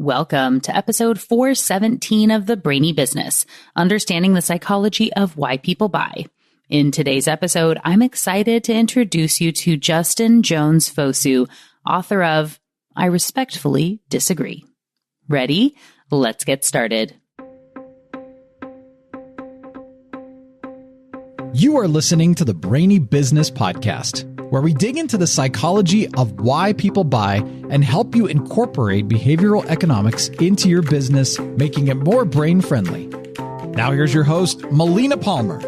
Welcome to episode 417 of the Brainy Business, Understanding the Psychology of Why People Buy. In today's episode, I'm excited to introduce you to Justin Jones-Fosu, author of I Respectfully Disagree. Ready? Let's get started. You are listening to the Brainy Business Podcast, where we dig into the psychology of why people buy and help you incorporate behavioral economics into your business, making it more brain-friendly. Now here's your host, Melina Palmer.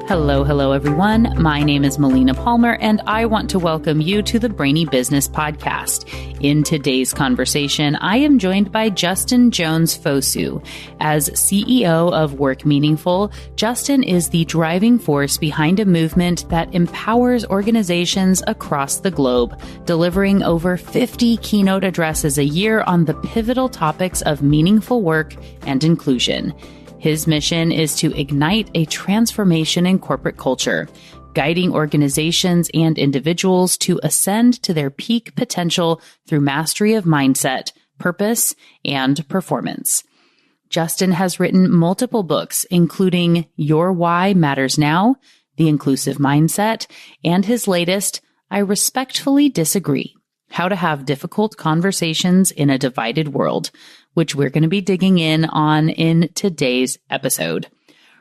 Hello, everyone. My name is Melina Palmer, and I want to welcome you to the Brainy Business Podcast. In today's conversation, I am joined by Justin Jones-Fosu. As CEO of Work Meaningful, Justin is the driving force behind a movement that empowers organizations across the globe, delivering over 50 keynote addresses a year on the pivotal topics of meaningful work and inclusion. His mission is to ignite a transformation in corporate culture, guiding organizations and individuals to ascend to their peak potential through mastery of mindset, purpose, and performance. Justin has written multiple books, including Your Why Matters Now, The Inclusive Mindset, and his latest, I Respectfully Disagree, How to Have Difficult Conversations in a Divided World, which we're going to be digging in on in today's episode.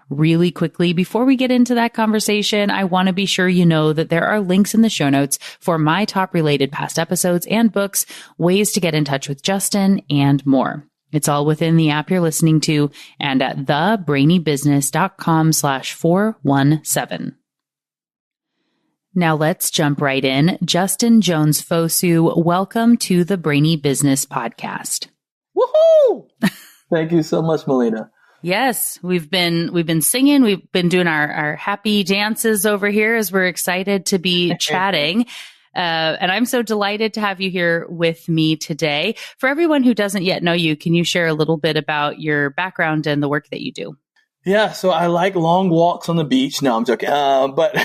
Really quickly, before we get into that conversation, I want to be sure you know that there are links in the show notes for my top related past episodes and books, ways to get in touch with Justin, and more. It's all within the app you're listening to and at thebrainybusiness.com/417. Now let's jump right in. Justin Jones-Fosu, welcome to the Brainy Business Podcast. Woohoo! Thank you so much, Melina. Yes, we've been singing. We've been doing our happy dances over here as we're excited to be chatting. And I'm so delighted to have you here with me today. For everyone who doesn't yet know you, can you share a little bit about your background and the work that you do? Yeah, so I like long walks on the beach. No, I'm joking. But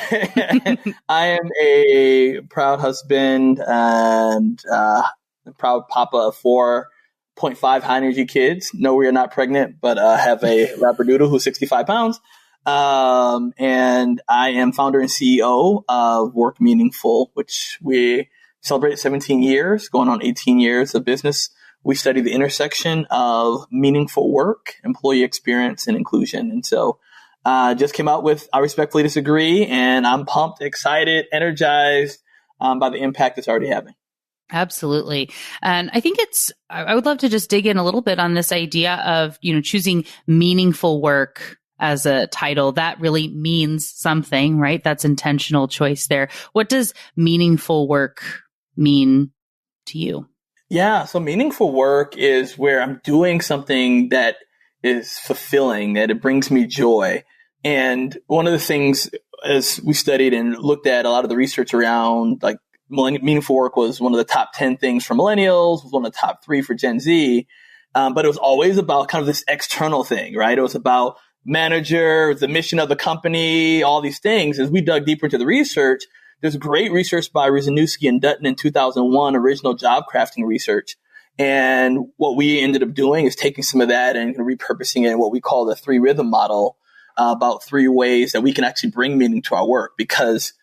I am a proud husband and proud papa of 4.5 high energy kids. No, we are not pregnant, but have a Labradoodle who's 65 pounds. And I am founder and CEO of Work Meaningful, which we celebrated 17 years, going on 18 years of business. We study the intersection of meaningful work, employee experience, and inclusion. And so just came out with I Respectfully Disagree, and I'm pumped, excited, energized by the impact it's already having. Absolutely. And I think I would love to just dig in a little bit on this idea of, choosing meaningful work as a title. That really means something, right? That's intentional choice there. What does meaningful work mean to you? Yeah. So meaningful work is where I'm doing something that is fulfilling, that it brings me joy. And one of the things as we studied and looked at a lot of the research around like meaningful work was one of the top 10 things for millennials, was one of the top 3 for Gen Z. But it was always about kind of this external thing, right? It was about manager, the mission of the company, all these things. As we dug deeper into the research, there's great research by Rizanowski and Dutton in 2001, original job crafting research. And what we ended up doing is taking some of that and repurposing it in what we call the 3 rhythm model, about 3 ways that we can actually bring meaning to our work, because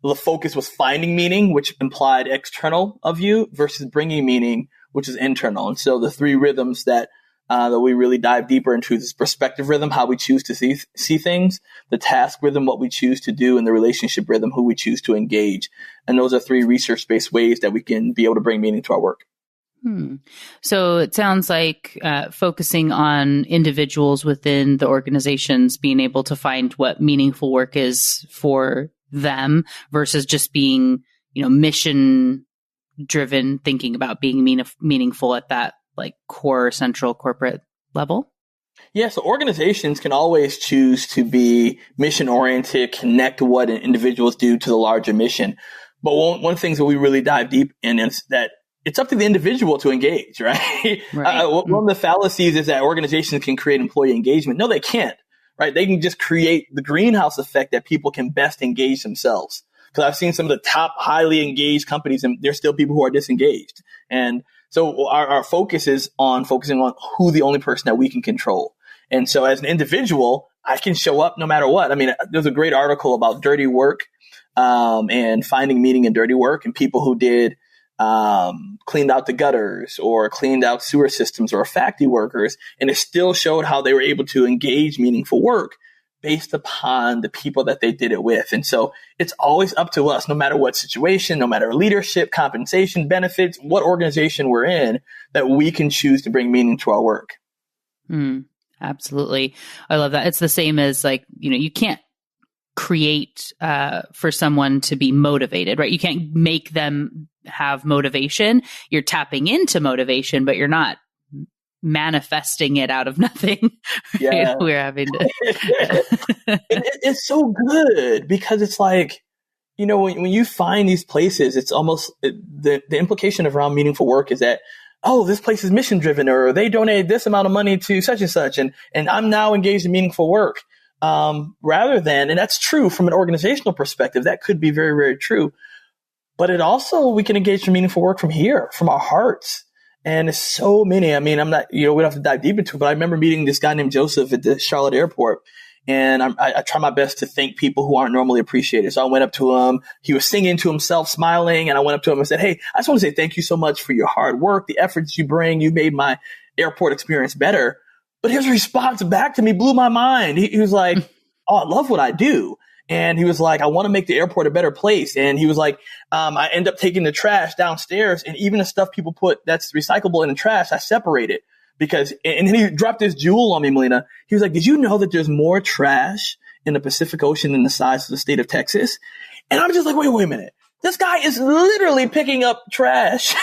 the focus was finding meaning, which implied external of you, versus bringing meaning, which is internal. And so the 3 rhythms that we really dive deeper into this perspective rhythm, how we choose to see things, the task rhythm, what we choose to do, and the relationship rhythm, who we choose to engage. And those are 3 research-based ways that we can be able to bring meaning to our work. So it sounds like focusing on individuals within the organizations being able to find what meaningful work is for them versus just being, mission driven, thinking about being meaningful at that like core central corporate level. Yeah, so organizations can always choose to be mission oriented, connect what individuals do to the larger mission. But one of the things that we really dive deep in is that it's up to the individual to engage, right? One of the fallacies is that organizations can create employee engagement. No, they can't, right? They can just create the greenhouse effect that people can best engage themselves. Because I've seen some of the top highly engaged companies and there's still people who are disengaged. And So our focus is on focusing on who the only person that we can control. And so as an individual, I can show up no matter what. I mean, there's a great article about dirty work, and finding meaning in dirty work, and people who did, cleaned out the gutters or cleaned out sewer systems or factory workers. And it still showed how they were able to engage meaningful work based upon the people that they did it with. And so it's always up to us, no matter what situation, no matter leadership, compensation, benefits, what organization we're in, that we can choose to bring meaning to our work. Absolutely. I love that. It's the same as like, you can't create for someone to be motivated, right? You can't make them have motivation. You're tapping into motivation, but you're not manifesting it out of nothing. Yeah. We're having to. It's so good because it's like, when you find these places, it's almost the implication of around meaningful work is that, oh, this place is mission driven, or they donated this amount of money to such and such, and I'm now engaged in meaningful work. Rather than, and that's true from an organizational perspective, that could be very, very true. But it also, we can engage in meaningful work from here, from our hearts. And there's so many. I mean, I'm not, we don't have to dive deep into it, but I remember meeting this guy named Joseph at the Charlotte airport. And I try my best to thank people who aren't normally appreciated. So I went up to him. He was singing to himself, smiling. And I went up to him and said, hey, I just want to say thank you so much for your hard work, the efforts you bring. You made my airport experience better. But his response back to me blew my mind. He was like, oh, I love what I do. And he was like, I want to make the airport a better place. And he was like, I end up taking the trash downstairs, and even the stuff people put that's recyclable in the trash, I separate it because, and then he dropped this jewel on me, Melina. He was like, did you know that there's more trash in the Pacific Ocean than the size of the state of Texas? And I'm just like, wait a minute. This guy is literally picking up trash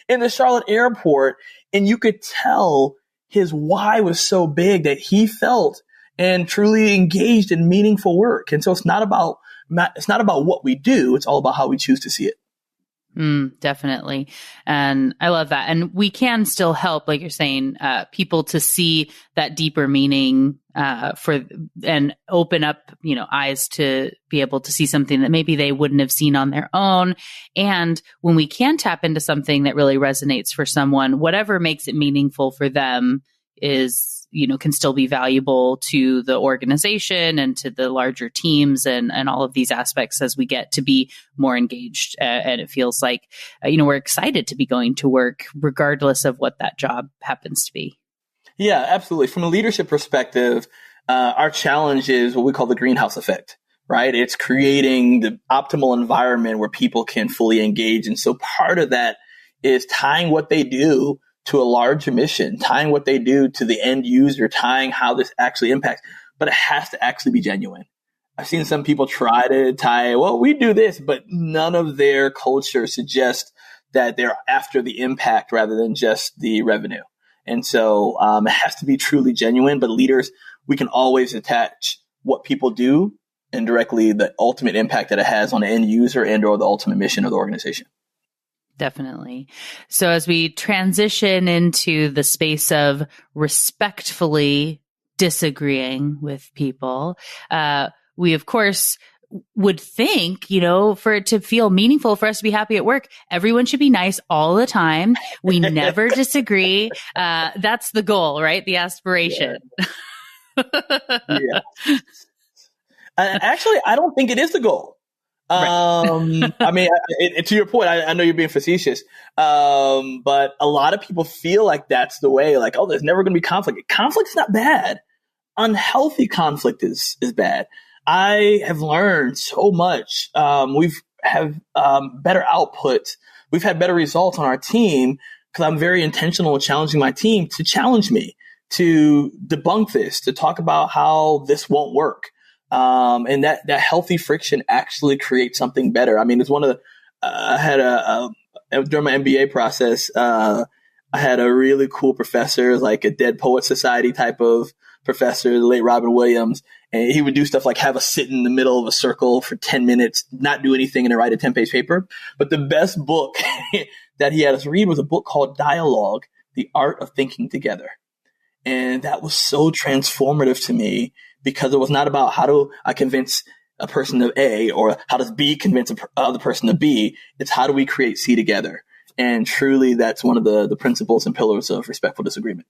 in the Charlotte airport. And you could tell his why was so big that he felt and truly engaged in meaningful work. And so it's not about what we do. It's all about how we choose to see it. Definitely. And I love that. And we can still help, like you're saying, people to see that deeper meaning, and open up, eyes to be able to see something that maybe they wouldn't have seen on their own. And when we can tap into something that really resonates for someone, whatever makes it meaningful for them is, can still be valuable to the organization and to the larger teams and all of these aspects as we get to be more engaged. And it feels like, we're excited to be going to work regardless of what that job happens to be. Yeah, absolutely. From a leadership perspective, our challenge is what we call the greenhouse effect, right? It's creating the optimal environment where people can fully engage. And so part of that is tying what they do to a larger mission, tying what they do to the end user, tying how this actually impacts, but it has to actually be genuine. I've seen some people try to tie, well, we do this, but none of their culture suggests that they're after the impact rather than just the revenue. And so it has to be truly genuine, but leaders, we can always attach what people do and directly the ultimate impact that it has on the end user and or the ultimate mission of the organization. Definitely. So as we transition into the space of respectfully disagreeing with people, we of course would think, for it to feel meaningful, for us to be happy at work, everyone should be nice all the time. We never disagree. That's the goal, right? The aspiration. Yeah. Actually, I don't think it is the goal. Right. I mean, to your point, I know you're being facetious, but a lot of people feel like that's the way, like, oh, there's never going to be conflict. Conflict is not bad. Unhealthy conflict is bad. I have learned so much. We've have better output. We've had better results on our team because I'm very intentional with challenging my team to challenge me, to debunk this, to talk about how this won't work. And that healthy friction actually creates something better. I mean, it's one of the, I had during my MBA process, I had a really cool professor, like a Dead Poet Society type of professor, the late Robin Williams. And he would do stuff like have us sit in the middle of a circle for 10 minutes, not do anything, and then write a 10-page paper. But the best book that he had us read was a book called Dialogue, The Art of Thinking Together. And that was so transformative to me because it was not about how do I convince a person of A or how does B convince the other person of B. It's how do we create C together. And truly, that's one of the principles and pillars of respectful disagreement.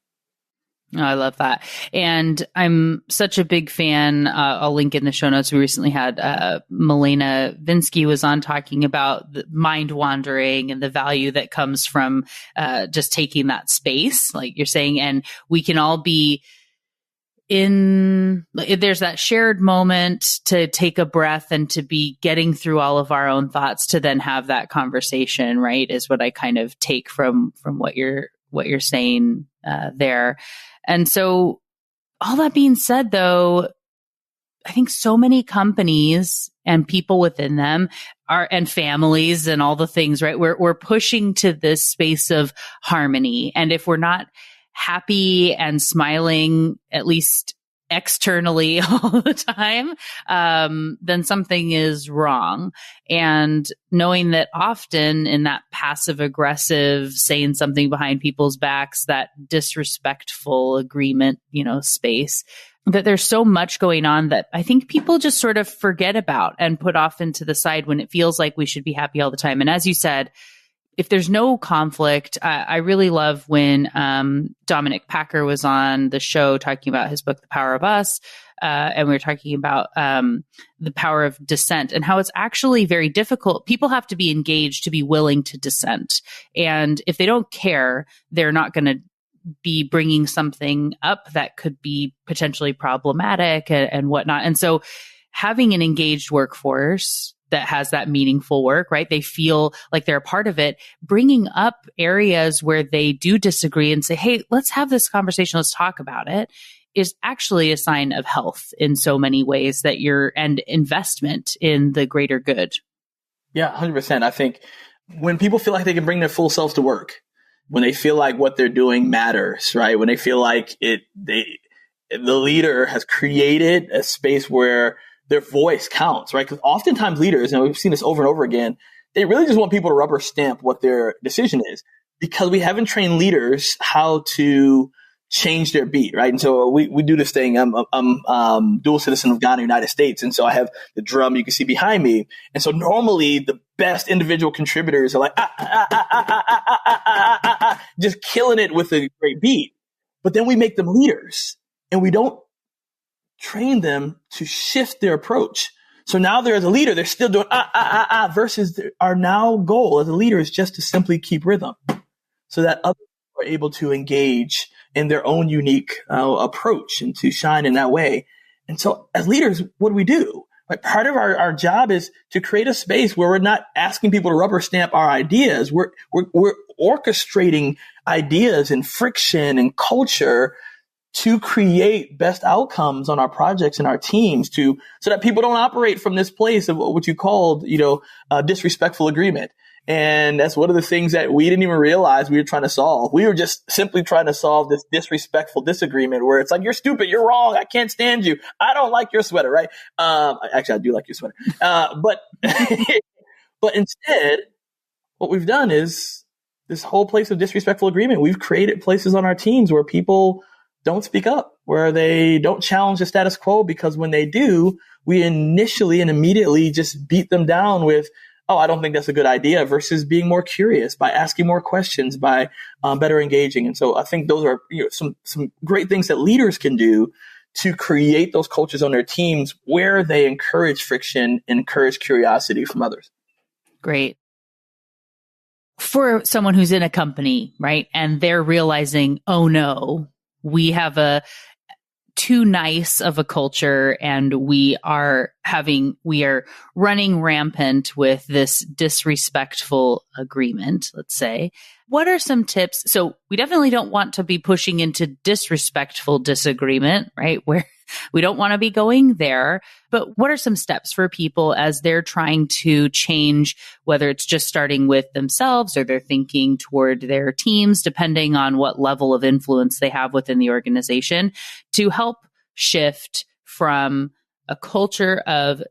Oh, I love that. And I'm such a big fan. I'll link in the show notes. We recently had Melina Vinsky was on talking about the mind wandering and the value that comes from just taking that space, like you're saying. And we can all be there's that shared moment to take a breath and to be getting through all of our own thoughts to then have that conversation, right? Is what I kind of take from what you're saying there. And so all that being said, though, I think so many companies and people within them and families and all the things, right? We're pushing to this space of harmony. And if we're not happy and smiling, at least externally all the time, then something is wrong. And knowing that often in that passive aggressive, saying something behind people's backs, that disrespectful agreement, space, that there's so much going on that I think people just sort of forget about and put off into the side when it feels like we should be happy all the time. And as you said, if there's no conflict, I really love when Dominic Packer was on the show talking about his book, The Power of Us, and we were talking about the power of dissent and how it's actually very difficult. People have to be engaged to be willing to dissent. And if they don't care, they're not going to be bringing something up that could be potentially problematic and whatnot. And so having an engaged workforce that has that meaningful work, right? They feel like they're a part of it, bringing up areas where they do disagree and say, hey, let's have this conversation. Let's talk about it, is actually a sign of health in so many ways and investment in the greater good. Yeah, 100%. I think when people feel like they can bring their full selves to work, when they feel like what they're doing matters, right? When they feel like the leader has created a space where their voice counts, right? Because oftentimes leaders, and we've seen this over and over again, they really just want people to rubber stamp what their decision is because we haven't trained leaders how to change their beat, right? And so we do this thing. I'm dual citizen of Ghana, United States. And so I have the drum you can see behind me. And so normally the best individual contributors are like, just killing it with a great beat. But then we make them leaders and we don't train them to shift their approach. So now they're as a leader, they're still doing versus our now goal as a leader is just to simply keep rhythm so that others are able to engage in their own unique approach and to shine in that way. And so as leaders, what do we do? Like part of our job is to create a space where we're not asking people to rubber stamp our ideas. We're orchestrating ideas and friction and culture to create best outcomes on our projects and our teams so that people don't operate from this place of what you called, disrespectful agreement. And that's one of the things that we didn't even realize we were trying to solve. We were just simply trying to solve this disrespectful disagreement where it's like, you're stupid, you're wrong, I can't stand you, I don't like your sweater, right? Actually, I do like your sweater. But instead, what we've done is this whole place of disrespectful agreement. We've created places on our teams where people don't speak up, where they don't challenge the status quo, because when they do, we initially and immediately just beat them down with, oh, I don't think that's a good idea, versus being more curious by asking more questions, by better engaging. And so I think those are some great things that leaders can do to create those cultures on their teams where they encourage friction and encourage curiosity from others. Great. For someone who's in a company, right, and they're realizing, oh no, we have too nice of a culture and we are running rampant with this disrespectful agreement, let's say. What are some tips? So we definitely don't want to be pushing into disrespectful disagreement, right? Where we don't want to be going there. But what are some steps for people as they're trying to change, whether it's just starting with themselves or they're thinking toward their teams, depending on what level of influence they have within the organization, to help shift from a culture of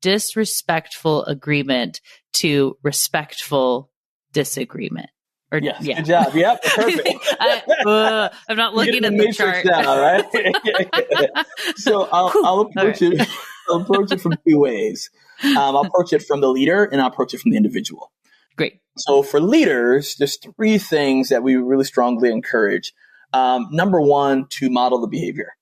disrespectful agreement to respectul disagreement? Yes, yeah. Good job. Yep, perfect. I'm not looking at the chart. Now, right? So I'll approach it. I'll approach it from two ways. I'll approach it from the leader and I'll approach it from the individual. Great. So for leaders, there's three things that we really strongly encourage. Number one, to model the behavior.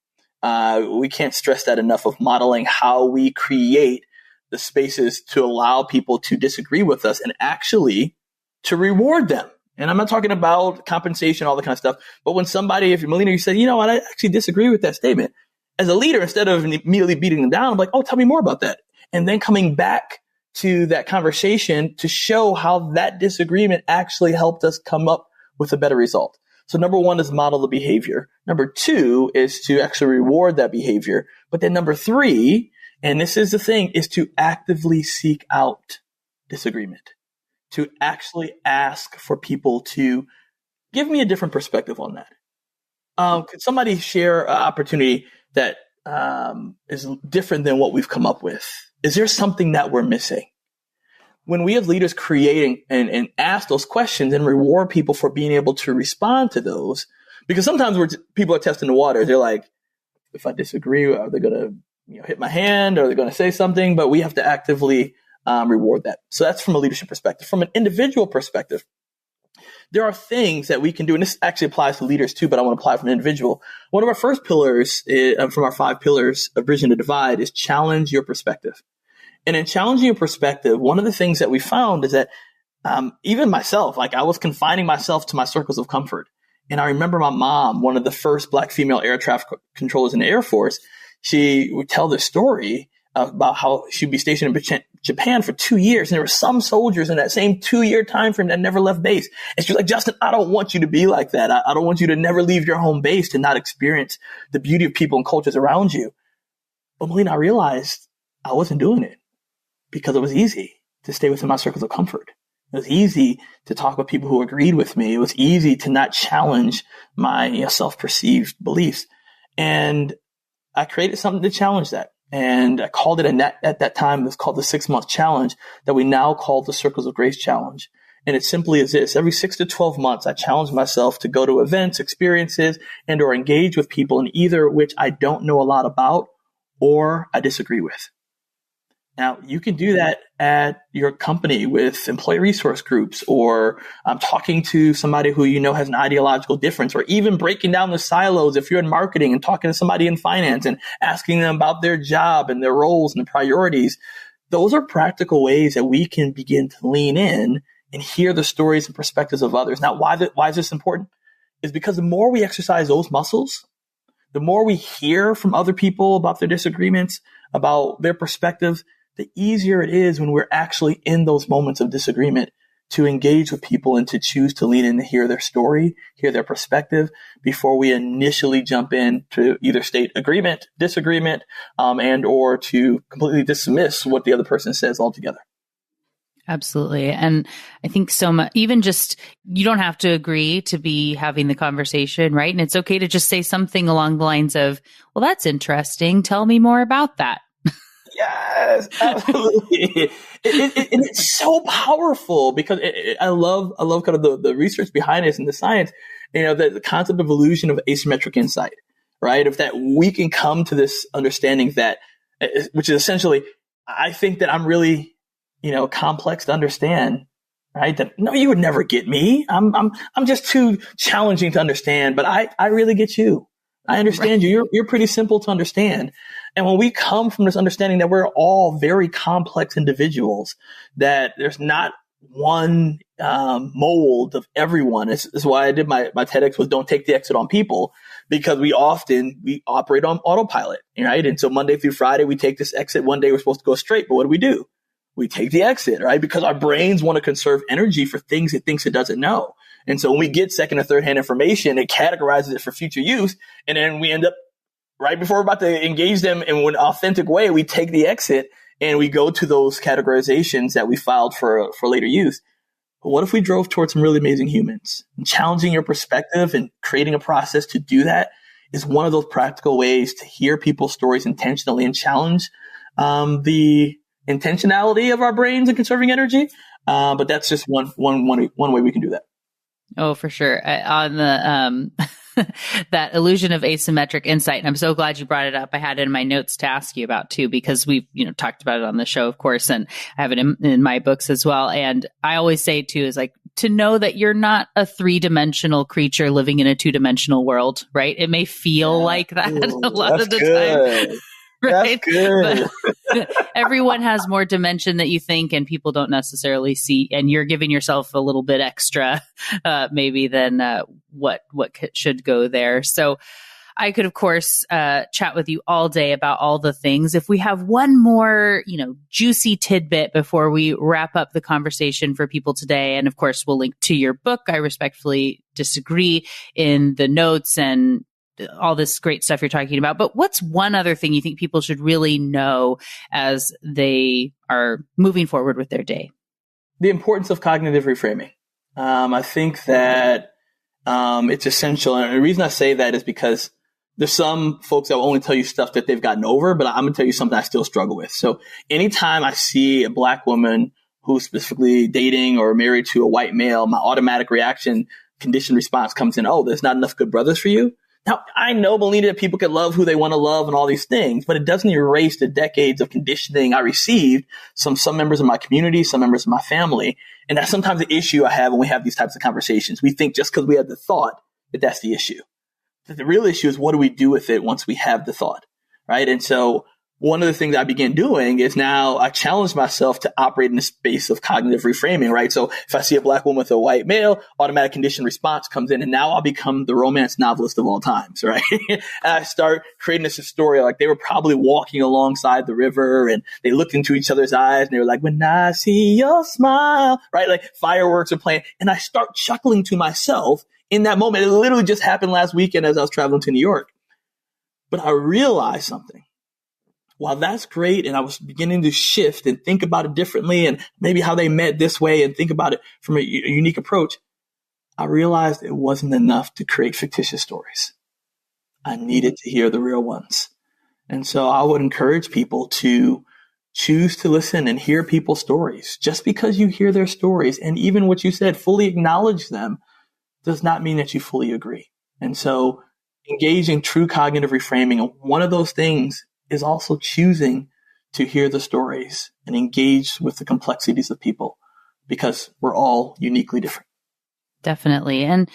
We can't stress that enough, of modeling how we create the spaces to allow people to disagree with us and actually to reward them. And I'm not talking about compensation, all that kind of stuff. But when somebody, if you're Melina, you say, you know what, I actually disagree with that statement. As a leader, instead of immediately beating them down, I'm like, oh, tell me more about that. And then coming back to that conversation to show how that disagreement actually helped us come up with a better result. So number one is model the behavior. Number two is to actually reward that behavior. But then number three, and this is the thing, is to actively seek out disagreement, to actually ask for people to give me a different perspective on that. Could somebody share an opportunity that is different than what we've come up with? Is there something that we're missing? When we as leaders create and ask those questions and reward people for being able to respond to those, because sometimes people are testing the waters. They're like, if I disagree, are they going to hit my hand? Or are they going to say something? But we have to actively reward that. So that's from a leadership perspective. From an individual perspective, there are things that we can do, and this actually applies to leaders too, but I want to apply from an individual. One of our first pillars from our 5 pillars of Bridging the Divide is challenge your perspective. And in challenging your perspective, one of the things that we found is that even myself, like I was confining myself to my circles of comfort. And I remember my mom, one of the first Black female air traffic controllers in the Air Force, she would tell this story about how she'd be stationed in Japan for 2 years. And there were some soldiers in that same 2-year time frame that never left base. And she was like, Justin, I don't want you to be like that. I don't want you to never leave your home base to not experience the beauty of people and cultures around you. But Melina, I realized I wasn't doing it because it was easy to stay within my circles of comfort. It was easy to talk with people who agreed with me. It was easy to not challenge my self-perceived beliefs. And I created something to challenge that. And I called it at that time, it was called the 6-month challenge that we now call the Circles of Grace Challenge. And it simply is this: every 6 to 12 months, I challenge myself to go to events, experiences, and or engage with people in either which I don't know a lot about or I disagree with. Now, you can do that at your company with employee resource groups, or talking to somebody who you know has an ideological difference, or even breaking down the silos if you're in marketing and talking to somebody in finance and asking them about their job and their roles and the priorities. Those are practical ways that we can begin to lean in and hear the stories and perspectives of others. Now, why is this important? Is because the more we exercise those muscles, the more we hear from other people about their disagreements, about their perspectives, the easier it is when we're actually in those moments of disagreement to engage with people and to choose to lean in to hear their story, hear their perspective, before we initially jump in to either state agreement, disagreement, and or to completely dismiss what the other person says altogether. Absolutely. And I think so much, even just, you don't have to agree to be having the conversation, right? And it's okay to just say something along the lines of, well, that's interesting. Tell me more about that. Yes, absolutely. It's so powerful because I love kind of the research behind this and the science, the concept of illusion of asymmetric insight, right? If that we can come to this understanding that, which is essentially, I think that I'm really, complex to understand, right? That no, you would never get me. I'm just too challenging to understand, but I really get you. I understand you. You're pretty simple to understand. And when we come from this understanding that we're all very complex individuals, that there's not one mold of everyone. This is why I did my TEDx was don't take the exit on people, because we operate on autopilot, right? And so Monday through Friday, we take this exit. One day we're supposed to go straight, but what do? We take the exit, right? Because our brains want to conserve energy for things it thinks it doesn't know. And so when we get second or third hand information, it categorizes it for future use. And then we end up right before we're about to engage them in an authentic way, we take the exit and we go to those categorizations that we filed for later use. But what if we drove towards some really amazing humans? And challenging your perspective and creating a process to do that is one of those practical ways to hear people's stories intentionally and challenge the intentionality of our brains and conserving energy. But that's just one way we can do that. Oh, for sure. On the that illusion of asymmetric insight. And I'm so glad you brought it up. I had it in my notes to ask you about too, because we've, talked about it on the show, of course, and I have it in my books as well. And I always say too, is like to know that you're not a 3-dimensional creature living in a 2-dimensional world, right? It may feel like that a lot of the time. Right? That's good. But everyone has more dimension that you think, and people don't necessarily see. And you're giving yourself a little bit extra, maybe than what should go there. So I could, of course, chat with you all day about all the things. If we have one more, juicy tidbit before we wrap up the conversation for people today, and of course, we'll link to your book, I Respectfully Disagree, in the notes and all this great stuff you're talking about. But what's one other thing you think people should really know as they are moving forward with their day? The importance of cognitive reframing. I think that it's essential. And the reason I say that is because there's some folks that will only tell you stuff that they've gotten over, but I'm going to tell you something I still struggle with. So anytime I see a Black woman who's specifically dating or married to a white male, my automatic reaction, conditioned response comes in, oh, there's not enough good brothers for you. Now, I know, Melina, that people can love who they want to love and all these things, but it doesn't erase the decades of conditioning I received from some members of my community, some members of my family. And that's sometimes the issue I have when we have these types of conversations. We think just because we have the thought that that's the issue. But the real issue is, what do we do with it once we have the thought, right? And so one of the things I began doing is now I challenge myself to operate in the space of cognitive reframing, right? So if I see a Black woman with a white male, automatic conditioned response comes in, and now I'll become the romance novelist of all times, right? And I start creating this story like they were probably walking alongside the river and they looked into each other's eyes and they were like, when I see your smile, right? Like fireworks are playing. And I start chuckling to myself in that moment. It literally just happened last weekend as I was traveling to New York. But I realized something. While that's great, and I was beginning to shift and think about it differently and maybe how they met this way and think about it from a unique approach, I realized it wasn't enough to create fictitious stories. I needed to hear the real ones. And so I would encourage people to choose to listen and hear people's stories. Just because you hear their stories, and even what you said, fully acknowledge them, does not mean that you fully agree. And so engage in true cognitive reframing. And one of those things is also choosing to hear the stories and engage with the complexities of people, because we're all uniquely different. Definitely. And,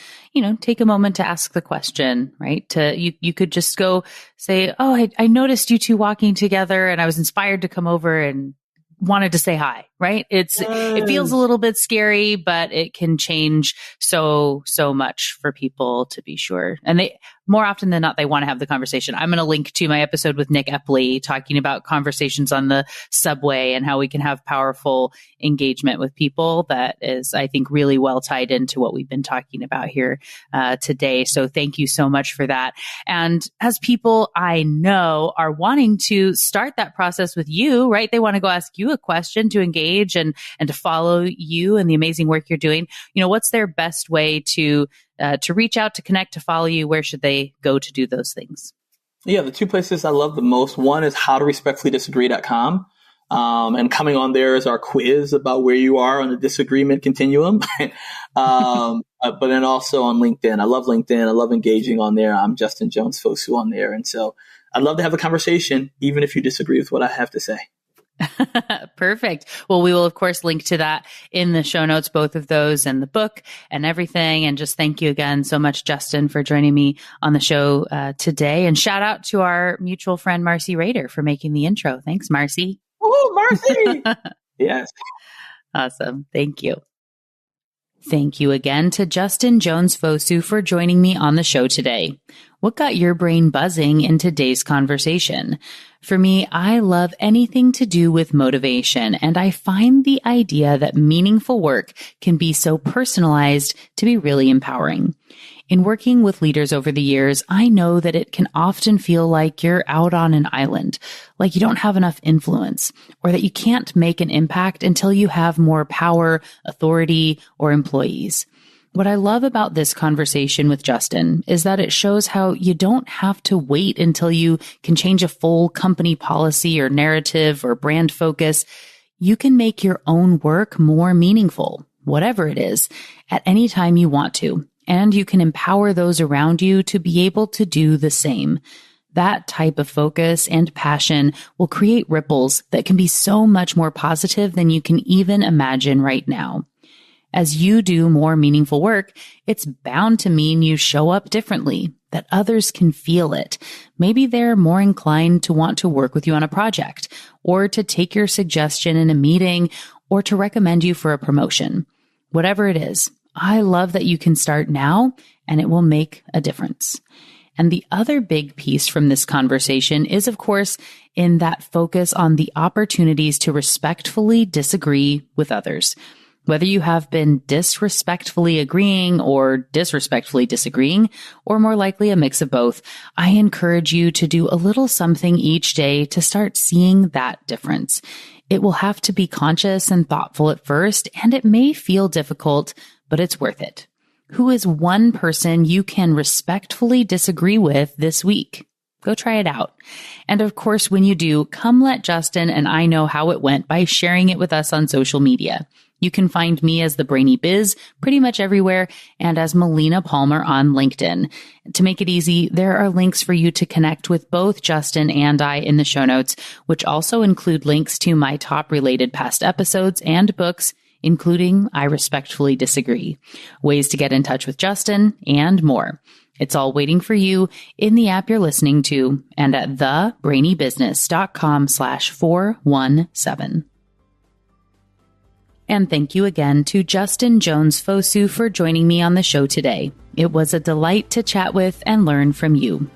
take a moment to ask the question, right? You could just go say, oh, I noticed you two walking together and I was inspired to come over and wanted to say hi, right? It feels a little bit scary, but it can change so much for people, to be sure. And they, more often than not, they want to have the conversation. I'm going to link to my episode with Nick Epley talking about conversations on the subway and how we can have powerful engagement with people. That is, I think, really well tied into what we've been talking about here today. So thank you so much for that. And as people I know are wanting to start that process with you, right? They want to go ask you a question to engage and to follow you and the amazing work you're doing. What's their best way to reach out, to connect, to follow you? Where should they go to do those things? Yeah, the two places I love the most. One is howtorespectfullydisagree.com. And coming on there is our quiz about where you are on the disagreement continuum. But then also on LinkedIn. I love LinkedIn. I love engaging on there. I'm Justin Jones-Fosu on there. And so I'd love to have a conversation, even if you disagree with what I have to say. Perfect. Well, we will, of course, link to that in the show notes, both of those and the book and everything. And just thank you again so much, Justin, for joining me on the show today. And shout out to our mutual friend, Marcy Rader, for making the intro. Thanks, Marcy. Oh, Marcy. Yes. Awesome. Thank you. Thank you again to Justin Jones-Fosu for joining me on the show today. What got your brain buzzing in today's conversation? For me, I love anything to do with motivation, and I find the idea that meaningful work can be so personalized to be really empowering. In working with leaders over the years, I know that it can often feel like you're out on an island, like you don't have enough influence, or that you can't make an impact until you have more power, authority, or employees. What I love about this conversation with Justin is that it shows how you don't have to wait until you can change a full company policy or narrative or brand focus. You can make your own work more meaningful, whatever it is, at any time you want to, and you can empower those around you to be able to do the same. That type of focus and passion will create ripples that can be so much more positive than you can even imagine right now. As you do more meaningful work, it's bound to mean you show up differently, that others can feel it. Maybe they're more inclined to want to work with you on a project, or to take your suggestion in a meeting, or to recommend you for a promotion. Whatever it is, I love that you can start now, and it will make a difference. And the other big piece from this conversation is, of course, in that focus on the opportunities to respectfully disagree with others. Whether you have been disrespectfully agreeing or disrespectfully disagreeing, or more likely a mix of both, I encourage you to do a little something each day to start seeing that difference. It will have to be conscious and thoughtful at first, and it may feel difficult, but it's worth it. Who is one person you can respectfully disagree with this week? Go try it out. And of course, when you do, come let Justin and I know how it went by sharing it with us on social media. You can find me as the Brainy Biz pretty much everywhere, and as Melina Palmer on LinkedIn. To make it easy, there are links for you to connect with both Justin and I in the show notes, which also include links to my top related past episodes and books, including I Respectfully Disagree, ways to get in touch with Justin, and more. It's all waiting for you in the app you're listening to and at thebrainybusiness.com/417. And thank you again to Justin Jones-Fosu for joining me on the show today. It was a delight to chat with and learn from you.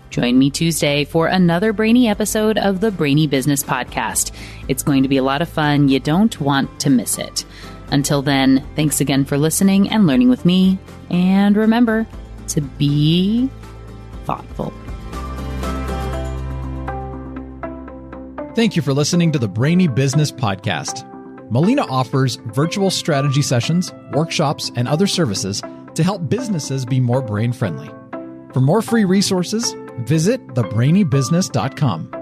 Join me Tuesday for another brainy episode of the Brainy Business Podcast. It's going to be a lot of fun. You don't want to miss it. Until then, thanks again for listening and learning with me. And remember to be thoughtful. Thank you for listening to the Brainy Business Podcast. Melina offers virtual strategy sessions, workshops, and other services to help businesses be more brain-friendly. For more free resources, visit thebrainybusiness.com.